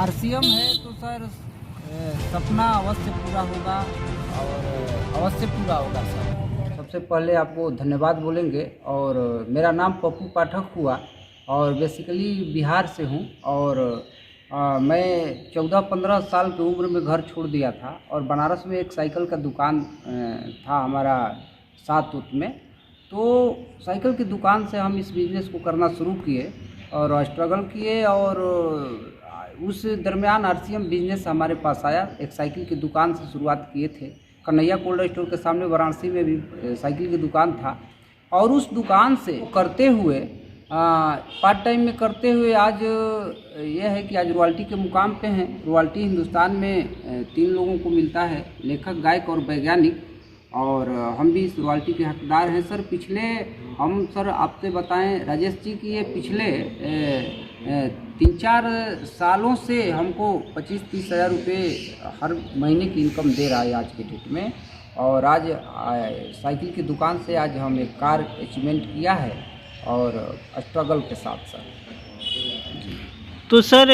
RCM है तो sir सपना अवश्य पूरा होगा और अवश्य पूरा होगा सर। सबसे पहले आपको धन्यवाद बोलेंगे। और मेरा नाम पप्पू पाठक हुआ और बेसिकली बिहार से हूँ। और मैं 14-15 साल की उम्र में घर छोड़ दिया था और बनारस में एक साइकिल का दुकान था हमारा सात उत में। तो साइकिल की दुकान से हम इस बिज़नेस को करना शुरू किए और स्ट्रगल किए। और उस दरमियान आरसीएम बिज़नेस हमारे पास आया। एक साइकिल की दुकान से शुरुआत किए थे, कन्हैया कोल्ड स्टोर के सामने वाराणसी में भी साइकिल की दुकान था। और उस दुकान से करते हुए पार्ट टाइम में करते हुए आज यह है कि आज रॉयल्टी के मुकाम पे हैं। रॉयल्टी हिंदुस्तान में 3 लोगों को मिलता है, लेखक, गायक और वैज्ञानिक। और हम भी इस रॉयल्टी के हकदार हैं सर। पिछले हम सर आपसे बताएं राजेश जी कि ये पिछले 3-4 सालों से हमको 25-30 हज़ार रुपये हर महीने की इनकम दे रहा है आज के डेट में। और आज साइकिल की दुकान से आज हम एक कार अचीवमेंट किया है और स्ट्रगल के साथ सर। तो सर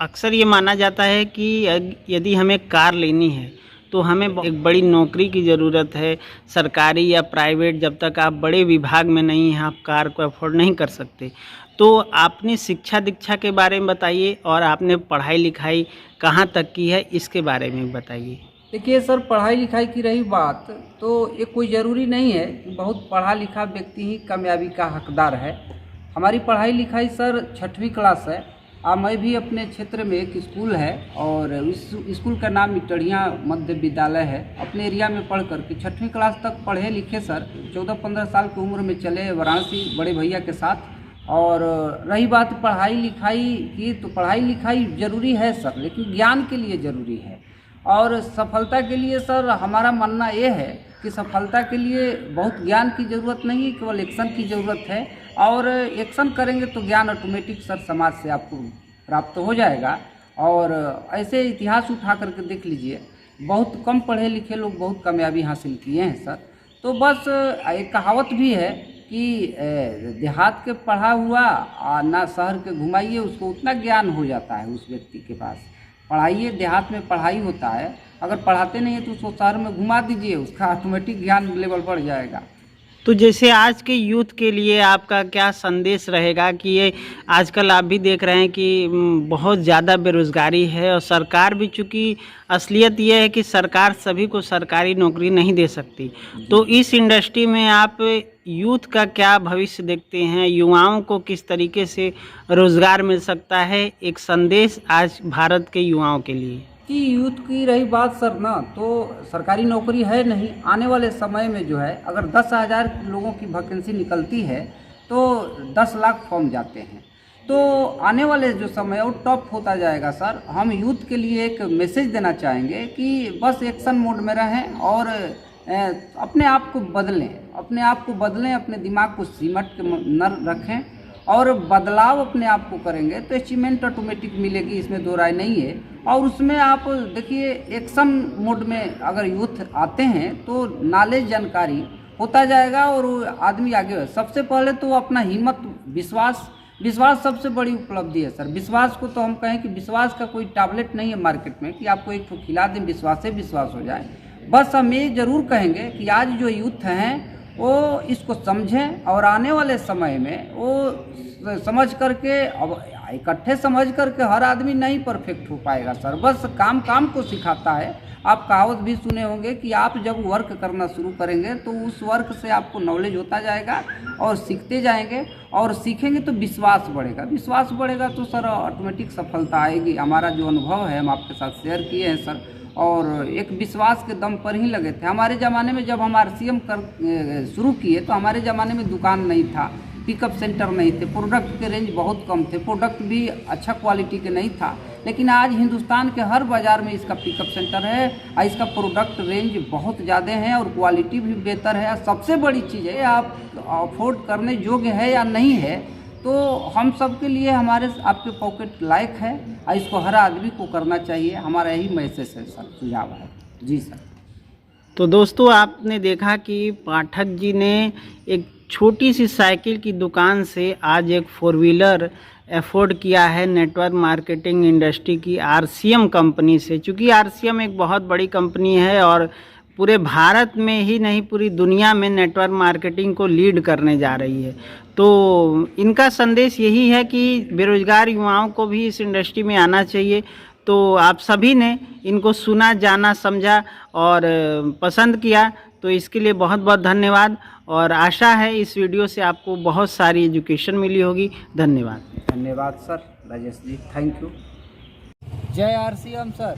अक्सर ये माना जाता है कि यदि हमें कार लेनी है तो हमें एक बड़ी नौकरी की ज़रूरत है, सरकारी या प्राइवेट। जब तक आप बड़े विभाग में नहीं हैं आप कार को अफोर्ड नहीं कर सकते। तो आपने शिक्षा दीक्षा के बारे में बताइए और आपने पढ़ाई लिखाई कहाँ तक की है इसके बारे में बताइए। देखिए सर, पढ़ाई लिखाई की रही बात तो ये कोई ज़रूरी नहीं है कि बहुत पढ़ा लिखा व्यक्ति ही कामयाबी का हकदार है। हमारी पढ़ाई लिखाई सर 6वीं क्लास है। मैं भी अपने क्षेत्र में एक स्कूल है और इस स्कूल का नाम इटड़िया मध्य विद्यालय है। अपने एरिया में पढ़ कर के 6वीं क्लास तक पढ़े लिखे सर। 14-15 साल की उम्र में चले वाराणसी बड़े भैया के साथ। और रही बात पढ़ाई लिखाई की, तो पढ़ाई लिखाई ज़रूरी है सर, लेकिन ज्ञान के लिए ज़रूरी है। और सफलता के लिए सर हमारा मानना ये है कि सफलता के लिए बहुत ज्ञान की ज़रूरत नहीं है, केवल एक्शन की ज़रूरत है। और एक्शन करेंगे तो ज्ञान ऑटोमेटिक सर समाज से आपको प्राप्त हो जाएगा। और ऐसे इतिहास उठा करके देख लीजिए, बहुत कम पढ़े लिखे लोग बहुत कामयाबी हासिल किए हैं सर। तो बस एक कहावत भी है कि देहात के पढ़ा हुआ ना शहर के घुमाइए, उसको उतना ज्ञान हो जाता है उस व्यक्ति के पास। पढ़ाइए, देहात में पढ़ाई होता है। अगर पढ़ाते नहीं है तो उसको शहर में घुमा दीजिए, उसका ऑटोमेटिक ज्ञान लेवल बढ़ जाएगा। तो जैसे आज के यूथ के लिए आपका क्या संदेश रहेगा कि ये आजकल आप भी देख रहे हैं कि बहुत ज़्यादा बेरोज़गारी है और सरकार भी, चूँकि असलियत ये है कि सरकार सभी को सरकारी नौकरी नहीं दे सकती। तो इस इंडस्ट्री में आप यूथ का क्या भविष्य देखते हैं, युवाओं को किस तरीके से रोज़गार मिल सकता है? एक संदेश आज भारत के युवाओं के लिए। कि यूथ की रही बात सर ना, तो सरकारी नौकरी है नहीं। आने वाले समय में जो है, अगर 10,000 लोगों की वैकेंसी निकलती है तो 10 लाख फॉर्म जाते हैं। तो आने वाले जो समय है वो टॉप होता जाएगा सर। हम यूथ के लिए एक मैसेज देना चाहेंगे कि बस एक्शन मोड में रहें और अपने आप को बदलें, अपने दिमाग को सिमट के न रखें और बदलाव अपने आप को करेंगे तो अचीवमेंट ऑटोमेटिक मिलेगी, इसमें दो राय नहीं है। और उसमें आप देखिए, एक्शन मोड में अगर यूथ आते हैं तो नॉलेज जानकारी होता जाएगा और आदमी आगे। सबसे पहले तो अपना हिम्मत, विश्वास सबसे बड़ी उपलब्धि है सर। विश्वास को तो हम कहें कि विश्वास का कोई टैबलेट नहीं है मार्केट में कि आपको एक खिला दें विश्वास हो जाए। बस हम ये ज़रूर कहेंगे कि आज जो यूथ हैं वो इसको समझें और आने वाले समय में वो समझ करके, अब इकट्ठे समझ करके हर आदमी नहीं परफेक्ट हो पाएगा सर। बस काम को सिखाता है। आप कहावत भी सुने होंगे कि आप जब वर्क करना शुरू करेंगे तो उस वर्क से आपको नॉलेज होता जाएगा और सीखते जाएंगे और सीखेंगे तो विश्वास बढ़ेगा तो सर ऑटोमेटिक सफलता आएगी। हमारा जो अनुभव है हम आपके साथ शेयर किए हैं सर, और एक विश्वास के दम पर ही लगे थे। हमारे ज़माने में जब हम आरसीएम शुरू किए तो हमारे ज़माने में दुकान नहीं था, पिकअप सेंटर नहीं थे, प्रोडक्ट के रेंज बहुत कम थे, प्रोडक्ट भी अच्छा क्वालिटी के नहीं था। लेकिन आज हिंदुस्तान के हर बाज़ार में इसका पिकअप सेंटर है और इसका प्रोडक्ट रेंज बहुत ज़्यादा है और क्वालिटी भी बेहतर है। सबसे बड़ी चीज़ है, आप अफोर्ड करने योग्य है या नहीं है, तो हम सब के लिए हमारे आपके पॉकेट लायक है और इसको हर आदमी को करना चाहिए। हमारा यही मैसेज है सर, सुझाव है जी सर। तो दोस्तों आपने देखा कि पाठक जी ने एक छोटी सी साइकिल की दुकान से आज एक 4 व्हीलर अफोर्ड किया है नेटवर्क मार्केटिंग इंडस्ट्री की आरसीएम कंपनी से। चूँकि आरसीएम एक बहुत बड़ी कंपनी है और पूरे भारत में ही नहीं पूरी दुनिया में नेटवर्क मार्केटिंग को लीड करने जा रही है। तो इनका संदेश यही है कि बेरोजगार युवाओं को भी इस इंडस्ट्री में आना चाहिए। तो आप सभी ने इनको सुना, जाना, समझा और पसंद किया, तो इसके लिए बहुत बहुत धन्यवाद। और आशा है इस वीडियो से आपको बहुत सारी एजुकेशन मिली होगी। धन्यवाद। धन्यवाद sir, Rajesh ji, thank you. जय आरसीएम सर।